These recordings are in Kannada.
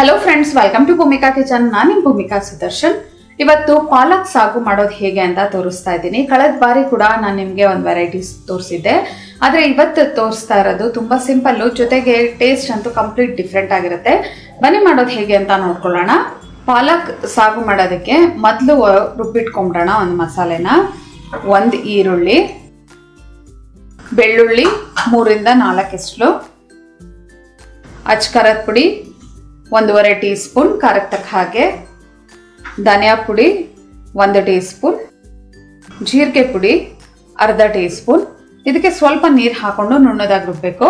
Hello friends, welcome to Bhumika kitchen. ನಾನು ನಿಮ್ಮ ಭೂಮಿಕಾ ಸುದರ್ಶನ್. ಇವತ್ತು ಪಾಲಕ್ ಸಾಗು ಮಾಡೋದು ಹೇಗೆ ಅಂತ ತೋರಿಸ್ತಾ ಇದ್ದೀನಿ. ಕಳೆದ ಬಾರಿ ಕೂಡ ನಾನು ನಿಮಗೆ ಒಂದು ವೆರೈಟೀಸ್ ತೋರಿಸಿದ್ದೆ, ಆದರೆ ಇವತ್ತು ತೋರಿಸ್ತಾ ಇರೋದು ತುಂಬ ಸಿಂಪಲ್ಲು, ಜೊತೆಗೆ ಟೇಸ್ಟ್ ಅಂತೂ ಕಂಪ್ಲೀಟ್ ಡಿಫ್ರೆಂಟ್ ಆಗಿರುತ್ತೆ. ಬನ್ನಿ ಮಾಡೋದು ಹೇಗೆ ಅಂತ ನೋಡ್ಕೊಳ್ಳೋಣ. ಪಾಲಕ್ ಸಾಗು ಮಾಡೋದಕ್ಕೆ ಮೊದಲು ರುಬ್ಬಿಟ್ಕೊಂಬಿಡೋಣ ಒಂದು ಮಸಾಲೆನ. ಒಂದು ಈರುಳ್ಳಿ, ಬೆಳ್ಳುಳ್ಳಿ 3 ರಿಂದ 4 ಎಸ್ಳು, ಅಚ್ಕಾರದ ಪುಡಿ 1.5 ಟೀ ಸ್ಪೂನ್, ಖಾರಕ್ಕೆ ತಕ್ಕ ಹಾಗೆ ಧನಿಯಾ ಪುಡಿ 1 ಟೀ ಸ್ಪೂನ್, ಜೀರಿಗೆ ಪುಡಿ ಅರ್ಧ ಟೀ ಸ್ಪೂನ್. ಇದಕ್ಕೆ ಸ್ವಲ್ಪ ನೀರು ಹಾಕೊಂಡು ನುಣ್ಣದಾಗಿ ರುಬ್ಬಬೇಕು.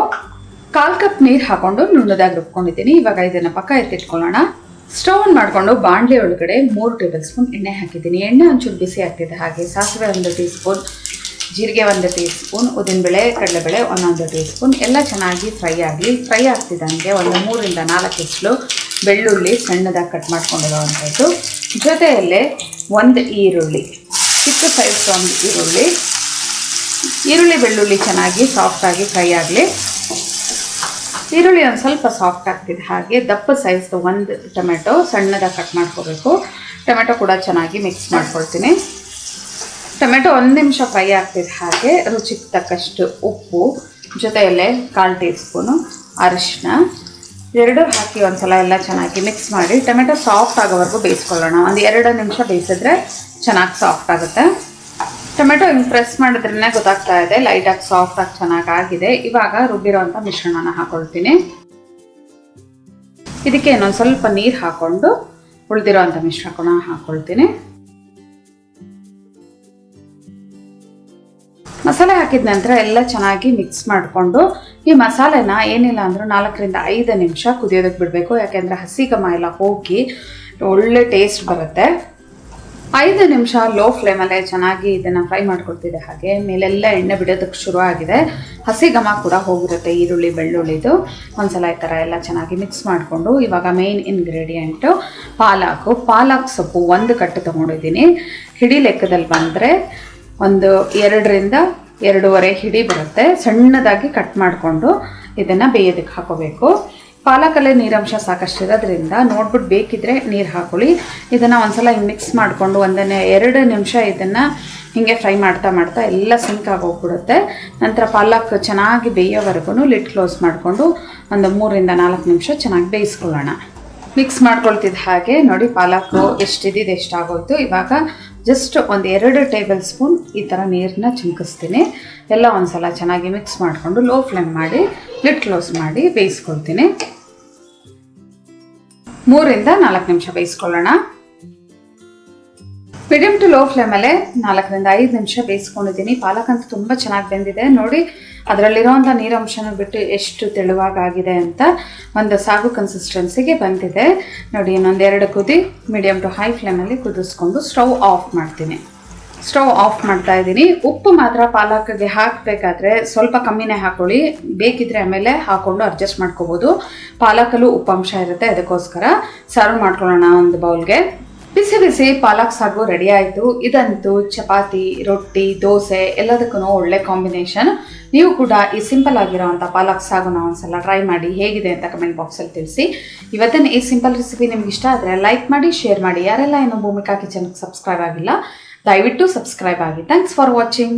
1/4 ಕಪ್ ನೀರು ಹಾಕೊಂಡು ನುಣ್ಣದಾಗಿ ರುಬ್ಕೊಂಡಿದ್ದೀನಿ. ಇವಾಗ ಇದನ್ನು ಪಕ್ಕ ಎತ್ತಿಟ್ಕೊಳ್ಳೋಣ. ಸ್ಟವ್ ಆನ್ ಮಾಡಿಕೊಂಡು ಬಾಣಲೆ ಒಳಗಡೆ 3 ಟೇಬಲ್ ಸ್ಪೂನ್ ಎಣ್ಣೆ ಹಾಕಿದ್ದೀನಿ. ಎಣ್ಣೆ ಒಂಚೂರು ಬಿಸಿ ಆಗ್ತಿದೆ. ಹಾಗೆ ಸಾಸಿವೆ 1 ಟೀ ಸ್ಪೂನ್, ಜೀರಿಗೆ 1 ಟೀ ಸ್ಪೂನ್, ಉದ್ದಿನಬೇಳೆ ಕಡಲೆಬೇಳೆ 1 ಟೀ ಸ್ಪೂನ್ ಎಲ್ಲ ಚೆನ್ನಾಗಿ ಫ್ರೈ ಆಗಲಿ. ಫ್ರೈ ಆಗ್ತಿದ್ದಂಗೆ 3 ರಿಂದ 4 ಎಸ್ಳು ಬೆಳ್ಳುಳ್ಳಿ ಸಣ್ಣದಾಗಿ ಕಟ್ ಮಾಡ್ಕೊಂಡಿರೋವಂಥದ್ದು, ಜೊತೆಯಲ್ಲೇ 1 ಈರುಳ್ಳಿ, ಚಿಕ್ಕ ಸೈಜ್ 1 ಈರುಳ್ಳಿ ಬೆಳ್ಳುಳ್ಳಿ ಚೆನ್ನಾಗಿ ಸಾಫ್ಟಾಗಿ ಫ್ರೈ ಆಗಲಿ. ಈರುಳ್ಳಿ ಒಂದು ಸ್ವಲ್ಪ ಸಾಫ್ಟ್ ಆಗ್ತಿದೆ. ಹಾಗೆ ದಪ್ಪ ಸೈಜ್ 1 ಟೊಮೆಟೊ ಸಣ್ಣದಾಗಿ ಕಟ್ ಮಾಡ್ಕೋಬೇಕು. ಟೊಮೆಟೊ ಕೂಡ ಚೆನ್ನಾಗಿ ಮಿಕ್ಸ್ ಮಾಡ್ಕೊಳ್ತೀನಿ. ಟೊಮೆಟೊ 1 ನಿಮಿಷ ಫ್ರೈ ಆಗ್ತಿದೆ. ಹಾಗೆ ರುಚಿಗೆ ತಕ್ಕಷ್ಟು ಉಪ್ಪು, ಜೊತೆಯಲ್ಲೇ 1/4 ಟೀ ಸ್ಪೂನು ಅರಿಶಿನ ಎರಡು ಹಾಕಿ ಒಂದ್ಸಲ ಎಲ್ಲ ಚೆನ್ನಾಗಿ ಮಿಕ್ಸ್ ಮಾಡಿ ಟೊಮೆಟೊ ಸಾಫ್ಟ್ ಆಗೋವರೆಗೂ ಬೇಯಿಸ್ಕೊಳ್ಳೋಣ. 1-2 ನಿಮಿಷ ಬೇಯಿಸಿದ್ರೆ ಚೆನ್ನಾಗಿ ಸಾಫ್ಟ್ ಆಗುತ್ತೆ. ಟೊಮೆಟೊ ಹಿಂಗೆ ಪ್ರೆಸ್ ಮಾಡಿದ್ರೇ ಗೊತ್ತಾಗ್ತಾ ಇದೆ ಲೈಟಾಗಿ ಸಾಫ್ಟಾಗಿ ಚೆನ್ನಾಗಿ ಆಗಿದೆ. ಇವಾಗ ರುಬ್ಬಿರೋವಂಥ ಮಿಶ್ರಣನ ಹಾಕೊಳ್ತೀನಿ. ಇದಕ್ಕೆ ಇನ್ನೊಂದು ಸ್ವಲ್ಪ ನೀರು ಹಾಕ್ಕೊಂಡು ಉಳಿದಿರೋವಂಥ ಮಿಶ್ರಣ ಹಾಕ್ಕೊಳ್ತೀನಿ. ಮಸಾಲೆ ಹಾಕಿದ ನಂತರ ಎಲ್ಲ ಚೆನ್ನಾಗಿ ಮಿಕ್ಸ್ ಮಾಡಿಕೊಂಡು ಈ ಮಸಾಲೆನ ಏನಿಲ್ಲ ಅಂದರೂ 4 ರಿಂದ 5 ನಿಮಿಷ ಕುದಿಯೋದಕ್ಕೆ ಬಿಡಬೇಕು. ಯಾಕೆಂದರೆ ಹಸಿ ಘಮ ಎಲ್ಲ ಹೋಗಿ ಒಳ್ಳೆ ಟೇಸ್ಟ್ ಬರುತ್ತೆ. 5 ನಿಮಿಷ ಲೋ ಫ್ಲೇಮಲ್ಲೇ ಚೆನ್ನಾಗಿ ಇದನ್ನು ಫ್ರೈ ಮಾಡ್ಕೊಳ್ತಿದೆ. ಹಾಗೆ ಮೇಲೆಲ್ಲ ಎಣ್ಣೆ ಬಿಡೋದಕ್ಕೆ ಶುರು ಆಗಿದೆ. ಹಸಿ ಘಮ ಕೂಡ ಹೋಗಿರುತ್ತೆ ಈರುಳ್ಳಿ ಬೆಳ್ಳುಳ್ಳಿದು. ಒಂದ್ಸಲ ಈ ಥರ ಎಲ್ಲ ಚೆನ್ನಾಗಿ ಮಿಕ್ಸ್ ಮಾಡಿಕೊಂಡು ಇವಾಗ ಮೇನ್ ಇಂಗ್ರೀಡಿಯೆಂಟು ಪಾಲಕ್ ಸೊಪ್ಪು 1 ಕಟ್ಟು ತೊಗೊಂಡಿದ್ದೀನಿ. ಹಿಡಿ ಲೆಕ್ಕದಲ್ಲಿ ಬಂದರೆ 2 ರಿಂದ 2.5 ಹಿಡಿ ಬರುತ್ತೆ. ಸಣ್ಣದಾಗಿ ಕಟ್ ಮಾಡಿಕೊಂಡು ಇದನ್ನು ಬೇಯೋದಕ್ಕೆ ಹಾಕೋಬೇಕು. ಪಾಲಕಲ್ಲೇ ನೀರಂಶ ಸಾಕಷ್ಟು ಇರೋದ್ರಿಂದ ನೋಡ್ಬಿಟ್ಟು ಬೇಕಿದ್ರೆ ನೀರು ಹಾಕೊಳ್ಳಿ. ಇದನ್ನು ಒಂದ್ಸಲ ಹಿಂಗೆ ಮಿಕ್ಸ್ ಮಾಡಿಕೊಂಡು 1-2 ನಿಮಿಷ ಇದನ್ನು ಹೀಗೆ ಫ್ರೈ ಮಾಡ್ತಾ ಎಲ್ಲ ಸಿಂಕ್ ಆಗೋಗ್ಬಿಡುತ್ತೆ. ನಂತರ ಪಾಲಕ್ ಚೆನ್ನಾಗಿ ಬೇಯೋವರೆಗೂ ಲಿಡ್ ಕ್ಲೋಸ್ ಮಾಡಿಕೊಂಡು 3 ರಿಂದ 4 ನಿಮಿಷ ಚೆನ್ನಾಗಿ ಬೇಯಿಸ್ಕೊಳ್ಳೋಣ. ಮಿಕ್ಸ್ ಮಾಡ್ಕೊಳ್ತಿದ್ದ ಹಾಗೆ ನೋಡಿ ಪಾಲಕ್ಕು ಎಷ್ಟಿದೆ ಎಷ್ಟಾಗೋಯ್ತು. ಇವಾಗ ಜಸ್ಟ್ 1-2 ಟೇಬಲ್ ಸ್ಪೂನ್ ಈ ಥರ ನೀರನ್ನ ಚಿಮ್ಕಿಸ್ತೀನಿ. ಎಲ್ಲ ಒಂದ್ಸಲ ಚೆನ್ನಾಗಿ ಮಿಕ್ಸ್ ಮಾಡಿಕೊಂಡು ಲೋ ಫ್ಲೇಮ್ ಮಾಡಿ ಲಿಡ್ ಕ್ಲೋಸ್ ಮಾಡಿ ಬೇಯಿಸ್ಕೊಳ್ತೀನಿ. 3 ರಿಂದ 4 ನಿಮಿಷ ಬೇಯಿಸ್ಕೊಳ್ಳೋಣ. ಮೀಡಿಯಮ್ ಟು ಲೋ ಫ್ಲೇಮಲ್ಲೇ 4 ರಿಂದ 5 ನಿಮಿಷ ಬೇಯಿಸ್ಕೊಂಡಿದ್ದೀನಿ. ಪಾಲಕ್ ಅಂತೂ ತುಂಬ ಚೆನ್ನಾಗಿ ಬೆಂದಿದೆ ನೋಡಿ. ಅದರಲ್ಲಿರೋವಂಥ ನೀರಂಶನ ಬಿಟ್ಟು ಎಷ್ಟು ತೆಳುವಾಗಿದೆ ಅಂತ ಒಂದು ಸಾಗು ಕನ್ಸಿಸ್ಟೆನ್ಸಿಗೆ ಬಂದಿದೆ ನೋಡಿ. ಇನ್ನೊಂದು 2 ಕುದಿ ಮೀಡಿಯಮ್ ಟು ಹೈ ಫ್ಲೇಮಲ್ಲಿ ಕುದಿಸ್ಕೊಂಡು ಸ್ಟವ್ ಆಫ್ ಮಾಡ್ತೀನಿ. ಸ್ಟವ್ ಆಫ್ ಮಾಡ್ತಾ ಇದ್ದೀನಿ. ಉಪ್ಪು ಮಾತ್ರ ಪಾಲಕ್ಗೆ ಹಾಕಬೇಕಾದ್ರೆ ಸ್ವಲ್ಪ ಕಮ್ಮಿನೇ ಹಾಕೊಳ್ಳಿ. ಬೇಕಿದ್ರೆ ಆಮೇಲೆ ಹಾಕ್ಕೊಂಡು ಅಡ್ಜಸ್ಟ್ ಮಾಡ್ಕೋಬೋದು. ಪಾಲಕಲ್ಲೂ ಉಪ್ಪಂಶ ಇರುತ್ತೆ, ಅದಕ್ಕೋಸ್ಕರ ಸರ್ವ್ ಮಾಡ್ಕೊಳ್ಳೋಣ ಒಂದು ಬೌಲ್ಗೆ. ಬಿಸಿ ಬಿಸಿ ಪಾಲಕ್ ಸಾಗು ರೆಡಿ ಆಯಿತು. ಇದಂತೂ ಚಪಾತಿ, ರೊಟ್ಟಿ, ದೋಸೆ ಎಲ್ಲದಕ್ಕೂ ಒಳ್ಳೆ ಕಾಂಬಿನೇಷನ್. ನೀವು ಕೂಡ ಈ ಸಿಂಪಲ್ ಆಗಿರೋವಂಥ ಪಾಲಕ್ ಸಾಗುನ ಒಂದ್ಸಲ ಟ್ರೈ ಮಾಡಿ ಹೇಗಿದೆ ಅಂತ ಕಮೆಂಟ್ ಬಾಕ್ಸಲ್ಲಿ ತಿಳಿಸಿ. ಇವತ್ತಿನ ಈ ಸಿಂಪಲ್ ರೆಸಿಪಿ ನಿಮ್ಗೆ ಇಷ್ಟ ಆದರೆ ಲೈಕ್ ಮಾಡಿ, ಶೇರ್ ಮಾಡಿ. ಯಾರೆಲ್ಲ ಇನ್ನೂ ಭೂಮಿಕಾ ಕಿಚನ್ಗೆ ಸಬ್ಸ್ಕ್ರೈಬ್ ಆಗಿಲ್ಲ ದಯವಿಟ್ಟು ಸಬ್ಸ್ಕ್ರೈಬ್ ಆಗಿ. Thanks for watching.